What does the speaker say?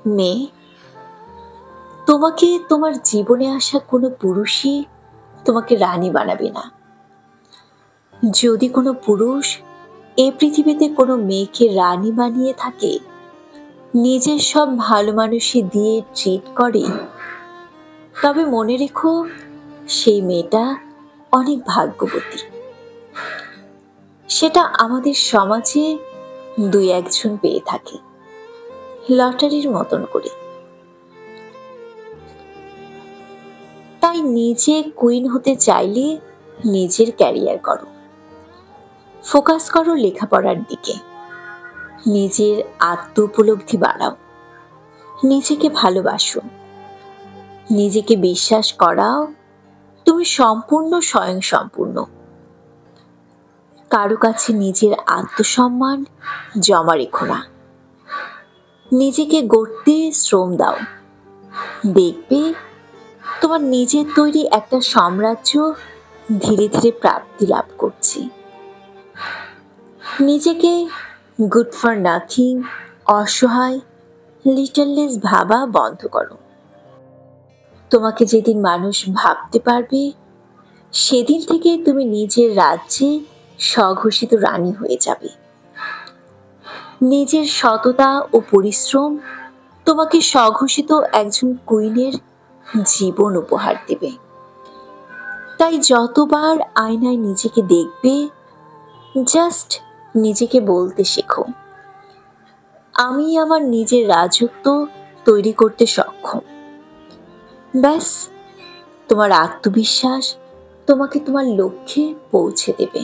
মেয়ে, তোমাকে তোমার জীবনে আসা কোনো পুরুষই তোমাকে রানী বানাবে না। যদি কোনো পুরুষ এ পৃথিবীতে কোনো মেয়েকে রানী বানিয়ে থাকে, নিজের সব ভালো মানুষই দিয়ে ট্রিট করে, তবে মনে রেখো সেই মেয়েটা অনেক ভাগ্যবতী। সেটা আমাদের সমাজে দুই একজন পেয়ে থাকে, লটারির মতন করে। তাই নিজে কুইন হতে চাইলে নিজের ক্যারিয়ার করো, ফোকাস করো লেখাপড়ার দিকে, নিজের আত্ম উপলব্ধি বাড়াও, নিজেকে ভালোবাসো, নিজেকে বিশ্বাস করাও তুমি সম্পূর্ণ স্বয়ংসম্পূর্ণ। কারো কাছে নিজের আত্মসম্মান জমা রেখো না, নিজেকে গড়তে শ্রম দাও। দেখবে তোমার নিজের তৈরি একটা সাম্রাজ্য ধীরে ধীরে প্রাপ্তি লাভ করছে। নিজেকে গুড ফর নাথিং, অসহায়, লিটললেস ভাবা বন্ধ করো। তোমাকে যেদিন মানুষ ভাবতে পারবে, সেদিন থেকে তুমি নিজের রাজ্যে স্বঘোষিত রানী হয়ে যাবে। নিজের সততা ও পরিশ্রম তোমাকে স্বঘোষিত একজন কুইনের জীবন উপহার দেবে। তাই যতবার আয়নায় নিজেকে দেখবে, জাস্ট নিজেকে বলতে শেখো, আমি আমার নিজের রাজত্ব তৈরি করতে সক্ষম। ব্যাস, তোমার আত্মবিশ্বাস তোমাকে তোমার লক্ষ্যে পৌঁছে দেবে।